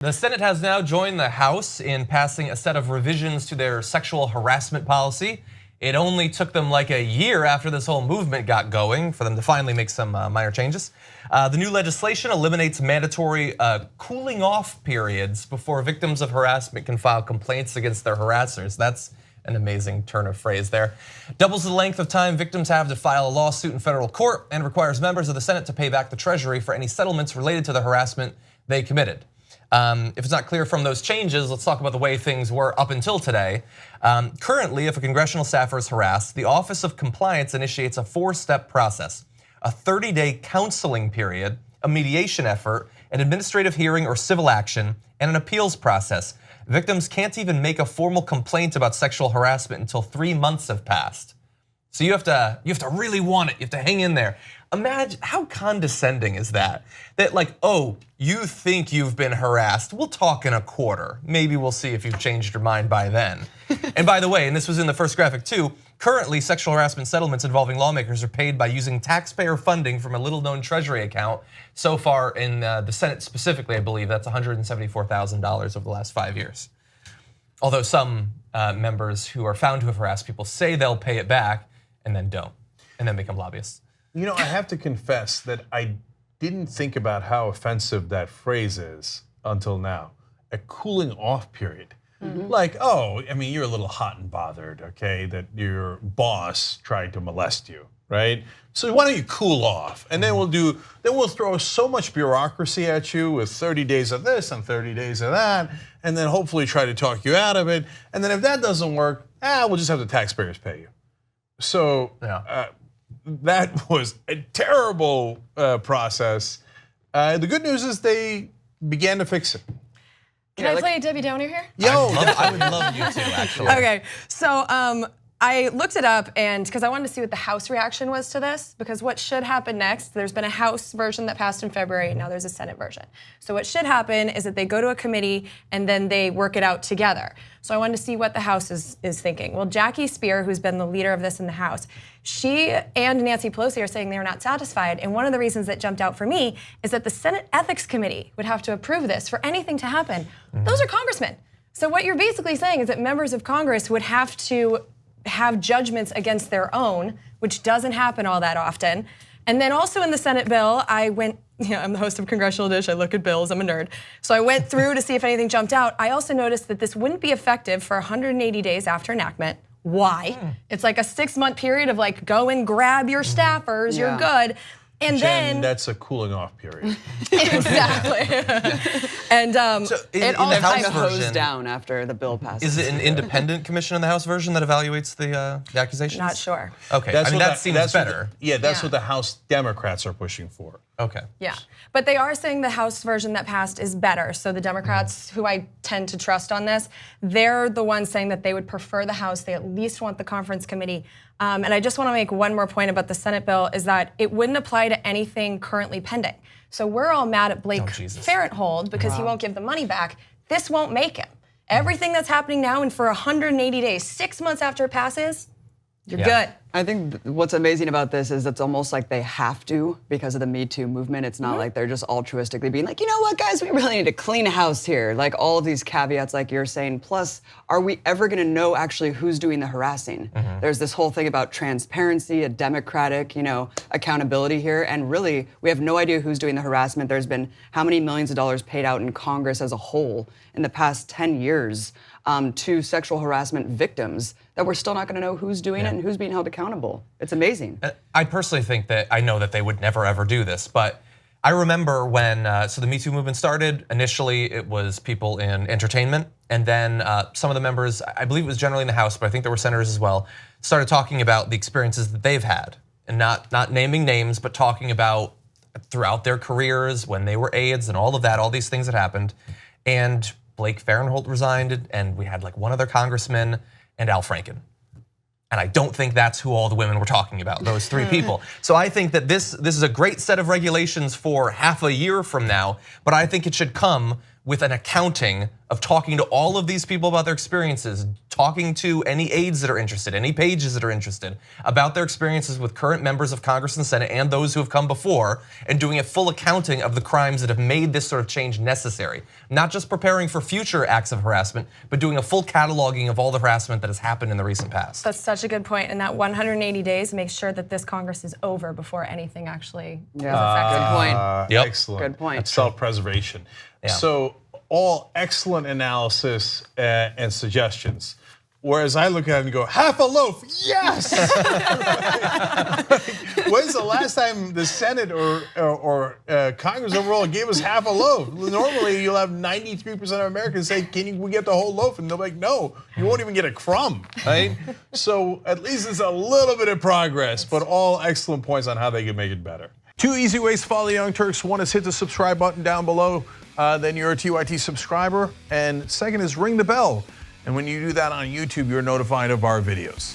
The Senate has now joined the House in passing a set of revisions to their sexual harassment policy. It only took them like a year after this whole movement got going for them to finally make some minor changes. The new legislation eliminates mandatory cooling off periods before victims of harassment can file complaints against their harassers. That's an amazing turn of phrase there. Doubles the length of time victims have to file a lawsuit in federal court and requires members of the Senate to pay back the Treasury for any settlements related to the harassment they committed. If it's not clear from those changes, let's talk about the way things were up until today. Currently, if a congressional staffer is harassed, the Office of Compliance initiates a 4-step process: a 30-day counseling period, a mediation effort, an administrative hearing or civil action, and an appeals process. Victims can't even make a formal complaint about sexual harassment until 3 months have passed. So you have to really want it. You have to hang in there. Imagine how condescending is that? That like, oh, you think you've been harassed? We'll talk in a quarter. Maybe we'll see if you've changed your mind by then. And by the way, and this was in the first graphic too, currently sexual harassment settlements involving lawmakers are paid by using taxpayer funding from a little-known Treasury account. So far in the Senate specifically, I believe that's $174,000 over the last 5 years. Although some members who are found to have harassed people say they'll pay it back and then don't, and then become lobbyists. You know, I have to confess that I didn't think about how offensive that phrase is until now. A cooling off period. Like, oh, I mean, you're a little hot and bothered, okay, that your boss tried to molest you, right? So why don't you cool off? And then we'll throw so much bureaucracy at you with 30 days of this and 30 days of that, and then hopefully try to talk you out of it. And then if that doesn't work, we'll just have the taxpayers pay you. So that was a terrible process. The good news is they began to fix it. Can I play Debbie Downer here? I would love you to, actually. Okay, so I looked it up, and because I wanted to see what the House reaction was to this, because what should happen next, there's been a House version that passed in February, now there's a Senate version. So what should happen is that they go to a committee and then they work it out together. So I wanted to see what the House is thinking. Well, Jackie Speer, who's been the leader of this in the House, she and Nancy Pelosi are saying they're not satisfied. And one of the reasons that jumped out for me is that the Senate Ethics Committee would have to approve this for anything to happen. Those are congressmen. So what you're basically saying is that members of Congress would have to have judgments against their own, which doesn't happen all that often. And then also in the Senate bill, I'm the host of Congressional Dish, I look at bills, I'm a nerd. So I went through to see if anything jumped out. I also noticed that this wouldn't be effective for 180 days after enactment. Why? It's like a 6-month period of like, go and grab your staffers, you're good. And Jen, that's a cooling off period. Exactly. And so it all kind of hosed down after the bill passes. Is it an independent commission in the House version that evaluates the accusations? Not sure. Okay, that seems better. That's what the House Democrats are pushing for. Okay. Yeah, but they are saying the House version that passed is better. So the Democrats, who I tend to trust on this, they're the ones saying that they would prefer the House. They at least want the conference committee. And I just want to make one more point about the Senate bill is that it wouldn't apply to anything currently pending. So we're all mad at Blake Farenthold because he won't give the money back. This won't make him. Everything that's happening now and for 180 days, 6 months after it passes, you're good. I think what's amazing about this is it's almost like they have to because of the Me Too movement. It's not like they're just altruistically being like, you know what, guys, we really need to clean house here. Like all of these caveats like you're saying. Plus, are we ever going to know actually who's doing the harassing? There's this whole thing about transparency, a democratic, accountability here. And really, we have no idea who's doing the harassment. There's been how many millions of dollars paid out in Congress as a whole in the past 10 years to sexual harassment victims that we're still not going to know who's doing it and who's being held accountable. It's amazing. I personally think that I know that they would never ever do this, but I remember when so the Me Too movement started. Initially, it was people in entertainment, and then some of the members, I believe it was generally in the House, but I think there were senators as well, started talking about the experiences that they've had, and not naming names, but talking about throughout their careers when they were aides and all of that, all these things that happened, and Blake Farenthold resigned, and we had like one other congressman and Al Franken. And I don't think that's who all the women were talking about, those 3 people. So I think that this is a great set of regulations for half a year from now, but I think it should come with an accounting of talking to all of these people about their experiences, talking to any aides that are interested, any pages that are interested about their experiences with current members of Congress and Senate and those who have come before, and doing a full accounting of the crimes that have made this sort of change necessary. Not just preparing for future acts of harassment, but doing a full cataloging of all the harassment that has happened in the recent past. That's such a good point. And that 180 days makes sure that this Congress is over before anything actually is effective. Good point. Yep. Excellent. Good point. That's self-preservation. So all excellent analysis and suggestions. Whereas I look at it and go, half a loaf, yes! When's the last time the Senate or Congress overall gave us half a loaf? Normally you'll have 93% of Americans say, we get the whole loaf? And they're like, no, you won't even get a crumb, right? So at least it's a little bit of progress, but all excellent points on how they can make it better. 2 easy ways to follow the Young Turks. One is hit the subscribe button down below, then you're a TYT subscriber. And second is ring the bell. And when you do that on YouTube, you're notified of our videos.